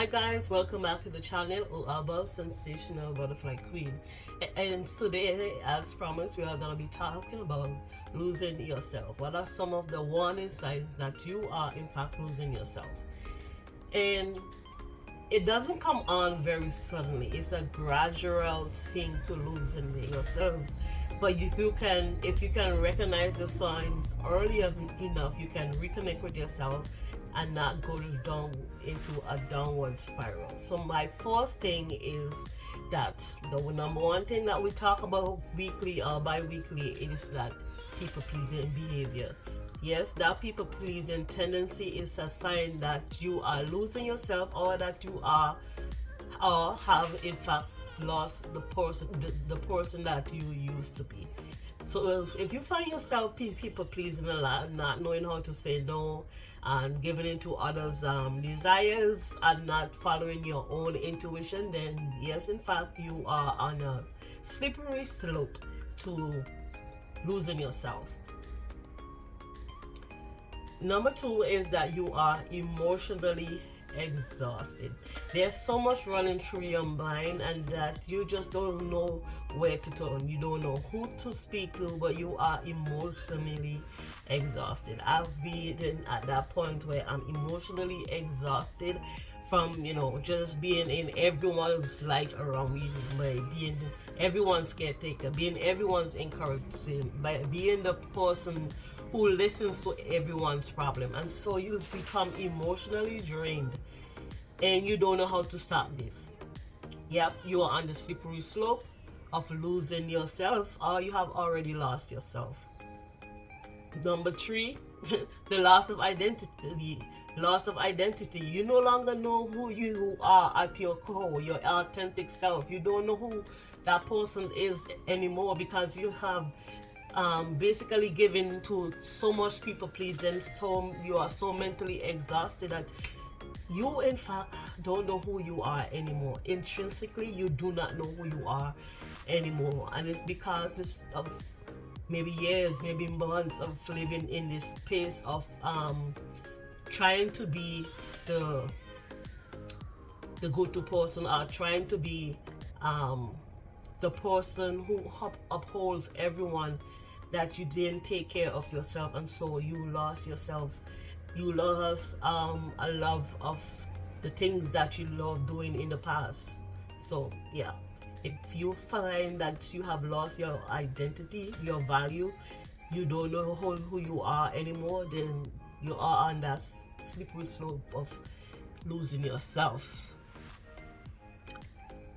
Hi guys, welcome back to the channel Uaba Sensational Butterfly Queen. And today, as promised, we are going to be talking about losing yourself. What are some of the warning signs that you are in fact losing yourself? And it doesn't come on very suddenly. It's a gradual thing to losing yourself. But you can, if you can recognize the signs early enough, you can reconnect with yourself and not go down into a downward spiral. So my first thing is that the number one thing that we talk about weekly or bi-weekly is that people pleasing behavior. Yes, that people pleasing tendency is a sign that you are losing yourself, or that you are or have in fact lost the person that you used to be. So if you find yourself people pleasing a lot, not knowing how to say no, and giving into others' desires, and not following your own intuition, then yes, in fact, you are on a slippery slope to losing yourself. Number two is that you are emotionally exhausted. There's so much running through your mind, and that you just don't know where to turn. You don't know who to speak to, but you are emotionally exhausted. I've been at that point where I'm emotionally exhausted from just being in everyone's life around me, by being everyone's caretaker, being everyone's encouraging, by being the person who listens to everyone's problem. And so you become emotionally drained and you don't know how to stop this. Yep, you are on the slippery slope of losing yourself, or you have already lost yourself. Number three, the loss of identity. Loss of identity. You no longer know who you are at your core, your authentic self. You don't know who that person is anymore, because you have basically given to so much people pleasing. So you are so mentally exhausted that you in fact don't know who you are anymore. Intrinsically, you do not know who you are anymore, and it's because of maybe years, maybe months of living in this space of trying to be the go-to person, or trying to be the person who upholds everyone, that you didn't take care of yourself, and so you lost yourself. You lost a love of the things that you loved doing in the past. So yeah, if you find that you have lost your identity, your value, you don't know who you are anymore, then you are on that slippery slope of losing yourself.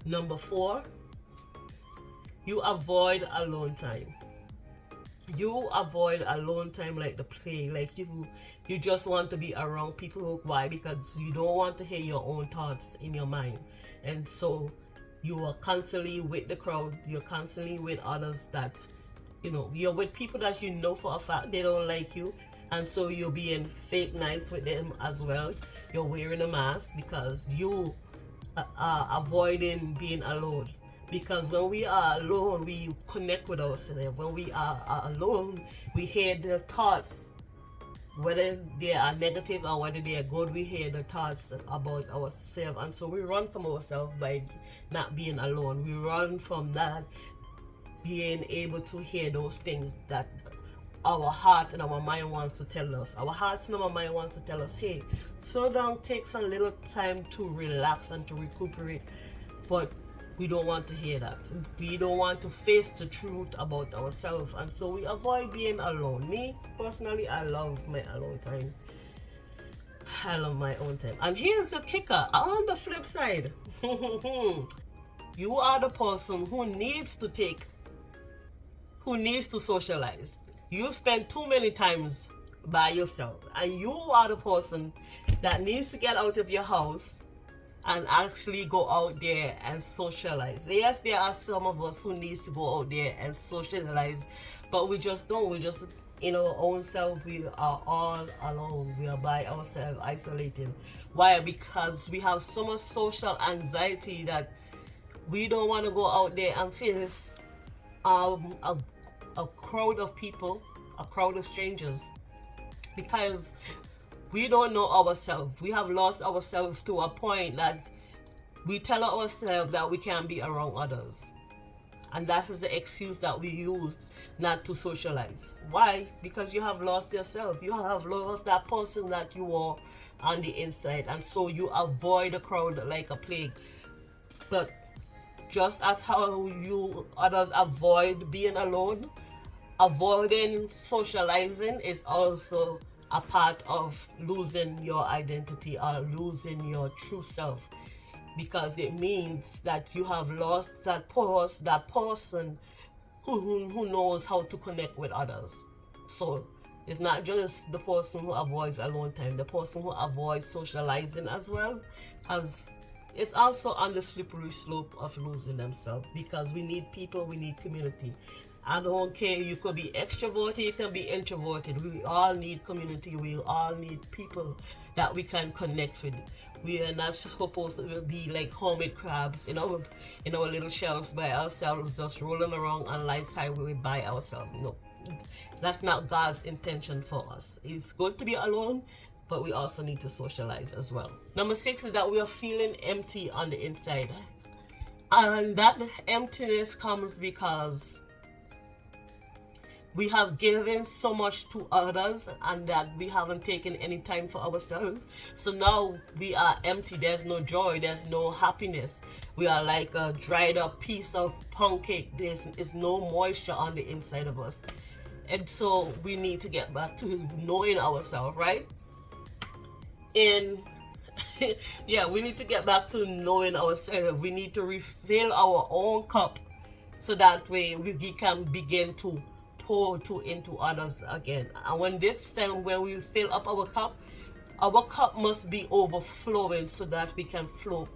Number four, you avoid alone time. You avoid alone time like the plague. Like you just want to be around people. Why? Because you don't want to hear your own thoughts in your mind. And so you are constantly with the crowd. You're constantly with others that you're with people that you know for a fact they don't like you, and so you're being fake nice with them as well. You're wearing a mask because you are avoiding being alone. Because when we are alone, we connect with ourselves. When we are alone, we hear the thoughts, whether they are negative or whether they are good. We hear the thoughts about ourselves, and so we run from ourselves by not being alone. We run from that, being able to hear those things that our heart and our mind wants to tell us. Our hearts and our mind wants to tell us, hey, slow down, take some little time to relax and to recuperate. But we don't want to hear that. We don't want to face the truth about ourselves, and so we avoid being alone. Me personally, I love my alone time. I love my own time. And here's the kicker: on the flip side, you are the person who needs to socialize. You spend too many times by yourself, and you are the person that needs to get out of your house and actually go out there and socialize. Yes, there are some of us who needs to go out there and socialize, but we just don't. We just in our own self. We are all alone. We are by ourselves, isolated. Why? Because we have so much social anxiety that we don't want to go out there and face a crowd of people, a crowd of strangers, because we don't know ourselves. We have lost ourselves to a point that we tell ourselves that we can't be around others. And that is the excuse that we use not to socialize. Why? Because you have lost yourself. You have lost that person that you are on the inside. And so you avoid the crowd like a plague. But just as how you others avoid being alone, avoiding socializing is also a part of losing your identity or losing your true self, because it means that you have lost that person who knows how to connect with others. So it's not just the person who avoids alone time, the person who avoids socializing as well has it's also on the slippery slope of losing themselves, because we need people, we need community. I don't care, you could be extroverted, you can be introverted. We all need community, we all need people that we can connect with. We are not supposed to be like hermit crabs in our little shells by ourselves, just rolling around on life's highway by ourselves. No, that's not God's intention for us. It's good to be alone, but we also need to socialize as well. Number 6 is that we are feeling empty on the inside. And that emptiness comes because we have given so much to others and that we haven't taken any time for ourselves. So now we are empty. There's no joy, there's no happiness. We are like a dried up piece of pound cake. There is no moisture on the inside of us. And so we need to get back to knowing ourselves, right? And yeah, we need to get back to knowing ourselves. We need to refill our own cup so that way we can begin to pour into others again. And when this time when we fill up our cup must be overflowing so that we can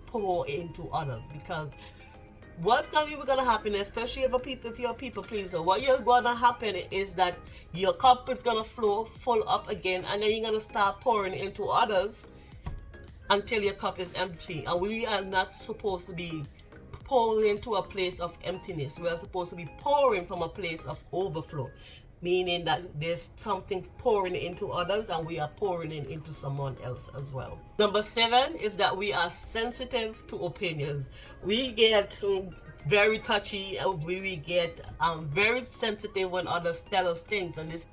pour into others. Because what can be gonna happen, especially if you're a people pleaser, what you're gonna happen is that your cup is gonna flow full up again, and then you're gonna start pouring into others until your cup is empty. And we are not supposed to be pouring into a place of emptiness. We are supposed to be pouring from a place of overflow, meaning that there's something pouring into others and we are pouring into someone else as well. Number 7 is that we are sensitive to opinions. We get very touchy and we get very sensitive when others tell us things, and this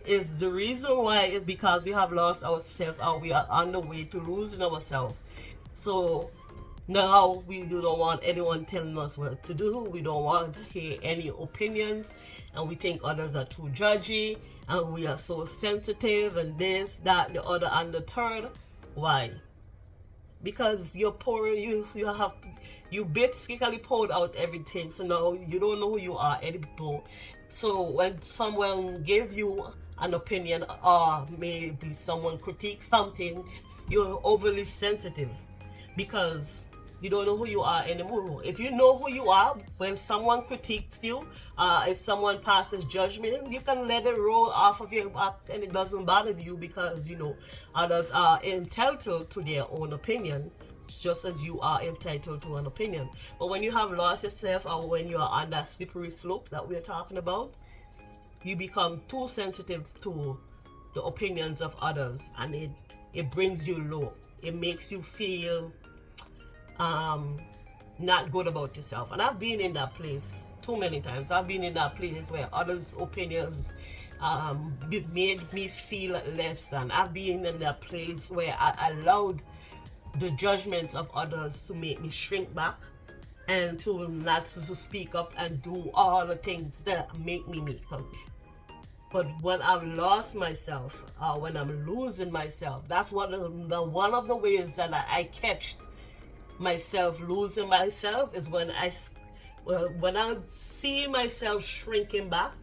is the reason why is because we have lost ourselves and we are on the way to losing ourselves. So now we don't want anyone telling us what to do. We don't want to hear any opinions, and we think others are too judgy, and we are so sensitive, and this, that, the other, and the third. Why? Because you're pouring, you basically poured out everything. So now you don't know who you are anymore. So when someone gave you an opinion, or maybe someone critiques something, you're overly sensitive because you don't know who you are anymore. If you know who you are, when someone critiques you, if someone passes judgment, you can let it roll off of your back and it doesn't bother you, because you know others are entitled to their own opinion, just as you are entitled to an opinion. But when you have lost yourself, or when you are on that slippery slope that we're talking about, you become too sensitive to the opinions of others, and it brings you low. It makes you feel not good about yourself. And I've been in that place too many times. I've been in that place where others' opinions made me feel less than. I've been in that place where I allowed the judgment of others to make me shrink back and to not to speak up and do all the things that make me meek. But when I've lost myself, when I'm losing myself, that's one of the ways that I catch myself losing myself, is when I see myself shrinking back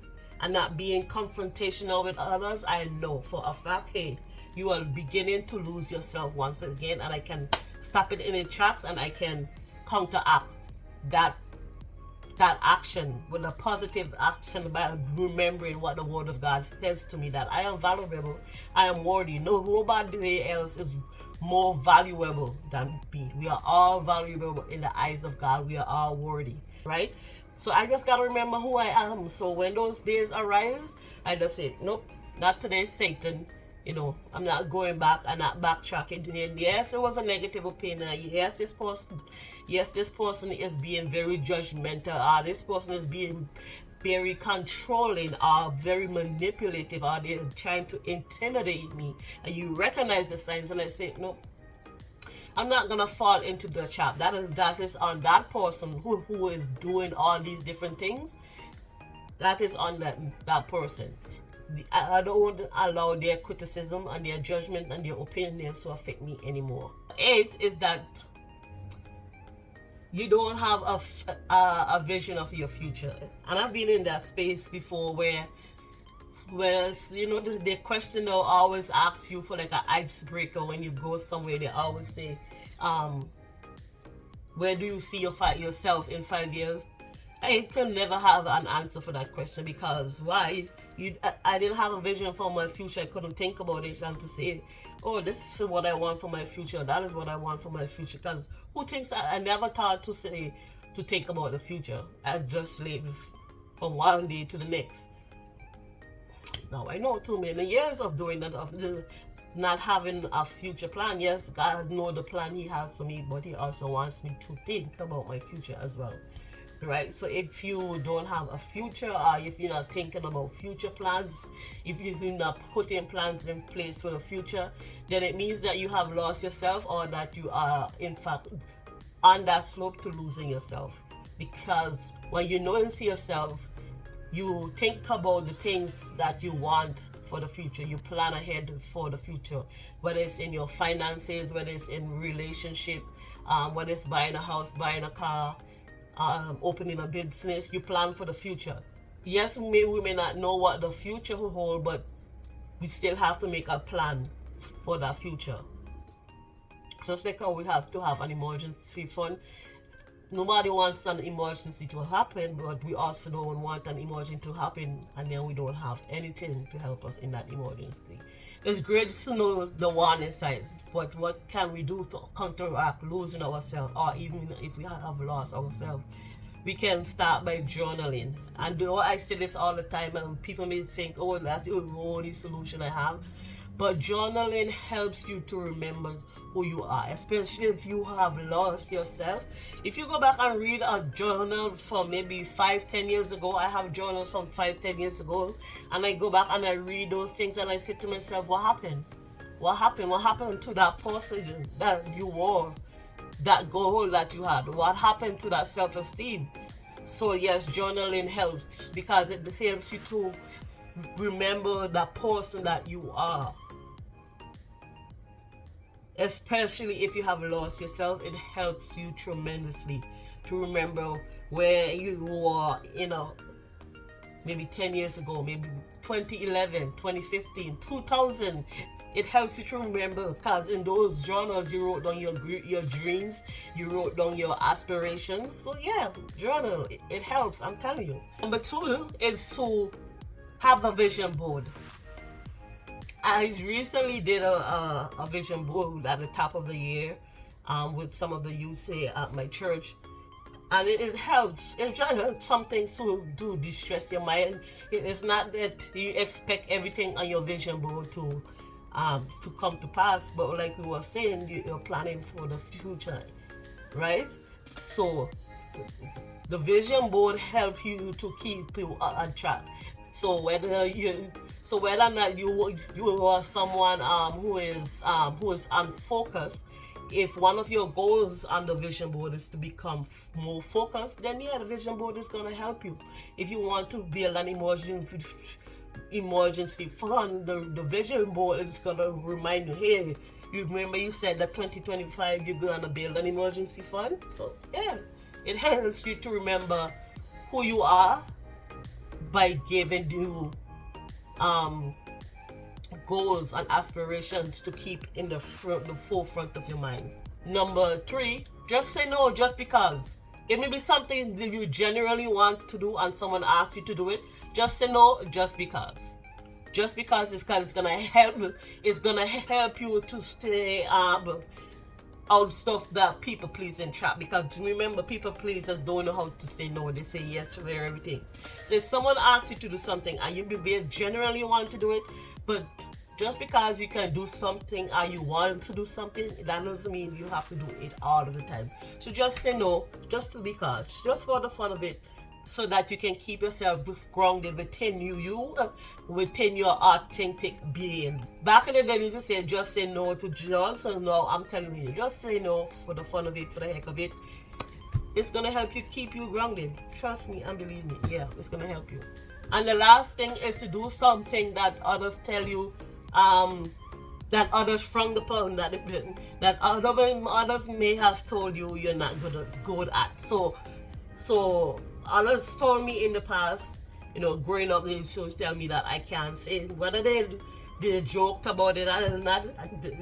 and not being confrontational with others. I know for a fact, hey, you are beginning to lose yourself once again, and I can stop it in its tracks, and I can counteract that action with a positive action by remembering what the Word of God says to me, that I am valuable, I am worthy. Nobody else is more valuable than me. We are all valuable in the eyes of God. We are all worthy, right? So I just gotta remember who I am. So when those days arise, I just say, nope, not today, Satan. I'm not going back and not backtracking. And yes, it was a negative opinion. Yes, this person is being very judgmental. This person is being very controlling, very manipulative, they're trying to intimidate me. And you recognize the signs, and I say, no, I'm not gonna fall into the trap. That is on that person who is doing all these different things. That is on that person. I don't want to allow their criticism and their judgment and their opinions to affect me anymore. 8 is that you don't have a vision of your future. And I've been in that space before where the question they'll always ask you for like an icebreaker when you go somewhere. They always say, where do you see yourself in 5 years? I can never have an answer for that question, because why? I didn't have a vision for my future. I couldn't think about it and to say, oh, this is what I want for my future. That is what I want for my future. Because who thinks that? I never thought to think about the future. I just live from one day to the next. Now I know too many years of doing that, of not having a future plan. Yes, God knows the plan He has for me, but He also wants me to think about my future as well. Right? So if you don't have a future, or if you're not thinking about future plans, if you're not putting plans in place for the future, then it means that you have lost yourself, or that you are in fact on that slope to losing yourself. Because when you know and see yourself, you think about the things that you want for the future. You plan ahead for the future, whether it's in your finances, whether it's in relationship, whether it's buying a house, buying a car, opening a business. You plan for the future. Yes, we may not know what the future will hold, but we still have to make a plan for that future. Just like how we have to have an emergency fund. Nobody wants an emergency to happen, but we also don't want an emergency to happen and then we don't have anything to help us in that emergency. It's great to know the warning signs, but what can we do to counteract losing ourselves, or even if we have lost ourselves? We can start by journaling. And I say this all the time, and people may think, oh, that's the only solution I have. But journaling helps you to remember who you are, especially if you have lost yourself. If you go back and read a journal from maybe 5-10 years ago, I have journals from 5-10 years ago, and I go back and I read those things and I say to myself, what happened? What happened? What happened to that person that you were, that goal that you had? What happened to that self-esteem? So yes, journaling helps, because it helps you to remember the person that you are. Especially if you have lost yourself, it helps you tremendously to remember where you were, maybe 10 years ago, maybe 2011, 2015, 2000. It helps you to remember, because in those journals you wrote down your dreams, you wrote down your aspirations. So yeah, journal, it helps, I'm telling you. Number 2 is to have a vision board. I recently did a vision board at the top of the year with some of the youth here at my church, and it helps. It's just something to distress your mind. It's not that you expect everything on your vision board to come to pass, but like we were saying, you're planning for the future, right? So the vision board helps you to keep you on track. So whether or not you are someone who is unfocused, if one of your goals on the vision board is to become more focused, then yeah, the vision board is going to help you. If you want to build an emergency fund, the vision board is going to remind you, hey, you remember you said that 2025 you're going to build an emergency fund? So yeah, it helps you to remember who you are by giving you goals and aspirations to keep in the forefront of your mind. Number 3, just say no just because. It may be something that you generally want to do and someone asks you to do it. Just say no just because. Just because it's gonna help. It's gonna help you to stay out stuff that people pleasing trap. Because remember, people pleasers don't know how to say no. They say yes for everything. So if someone asks you to do something and you generally want to do it, but Just because you can do something or you want to do something, that doesn't mean you have to do it all of the time. So just say no, just because, just for the fun of it, so that you can keep yourself grounded within within your authentic being. Back in the day, you used to say just say no to drugs. So no, I'm telling you, just say no for the fun of it, for the heck of it. It's gonna help you keep you grounded. Trust me and believe me. Yeah, it's gonna help you. And the last thing is to do something that others tell you, that others frown upon, that others may have told you you're not good at. So others told me in the past, growing up, they used to tell me that I can't sing. Whether they joked about it or not,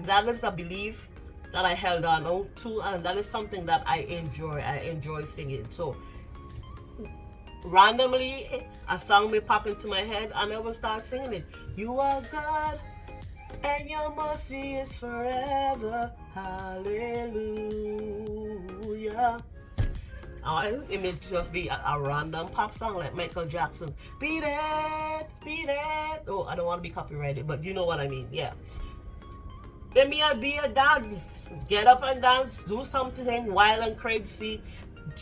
that is a belief that I held on to, and that is something that I enjoy. I enjoy singing. So randomly, a song may pop into my head, and I will start singing it. You are God, and your mercy is forever. Hallelujah. It may just be a random pop song like Michael Jackson. Beat it, beat it. Oh, I don't want to be copyrighted, but you know what I mean. Yeah. Let me be a dance. Get up and dance. Do something wild and crazy,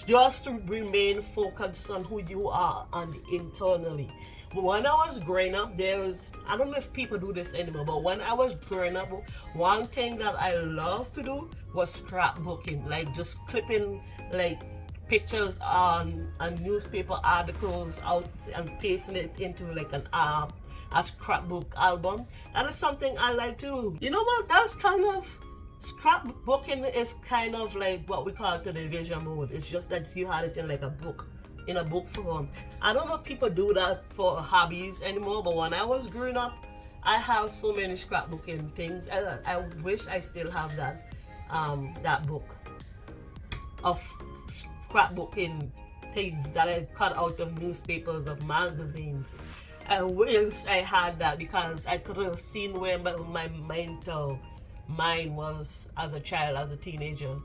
just to remain focused on who you are and internally. When I was growing up, I don't know if people do this anymore, but when I was growing up, one thing that I loved to do was scrapbooking, like just clipping like pictures on newspaper articles out and pasting it into like a scrapbook album. That is something I like to do. You know what? That's kind of scrapbooking is kind of like what we call television mode. It's just that you had it in like in a book form. I don't know if people do that for hobbies anymore, but when I was growing up, I have so many scrapbooking things. I wish I still have that book of scrapbooking things that I cut out of newspapers, of magazines. I wish I had that, because I could have seen where my mental mind was as a child, as a teenager.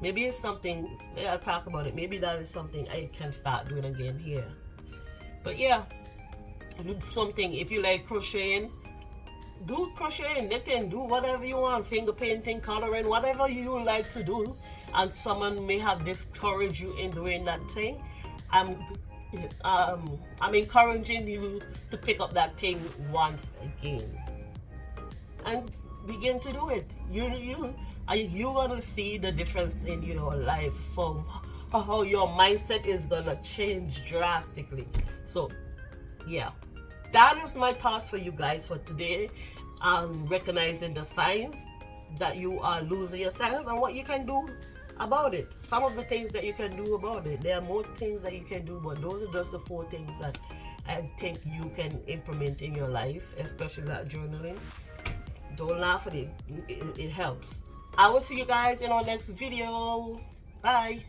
Maybe it's something, I'll talk about it. Maybe that is something I can start doing again here. But yeah, do something. If you like crocheting, do crocheting, knitting, do whatever you want, finger painting, coloring, whatever you like to do, and someone may have discouraged you in doing that thing. I'm encouraging you to pick up that thing once again and begin to do it. You're gonna see the difference in your life, from how your mindset is gonna change drastically. So yeah, that is my thoughts for you guys for today. Recognizing the signs that you are losing yourself and what you can do about it. Some of the things that you can do about it. There are more things that you can do, but those are just the 4 things that I think you can implement in your life, especially that journaling. Don't laugh at it. It helps. I will see you guys in our next video. Bye.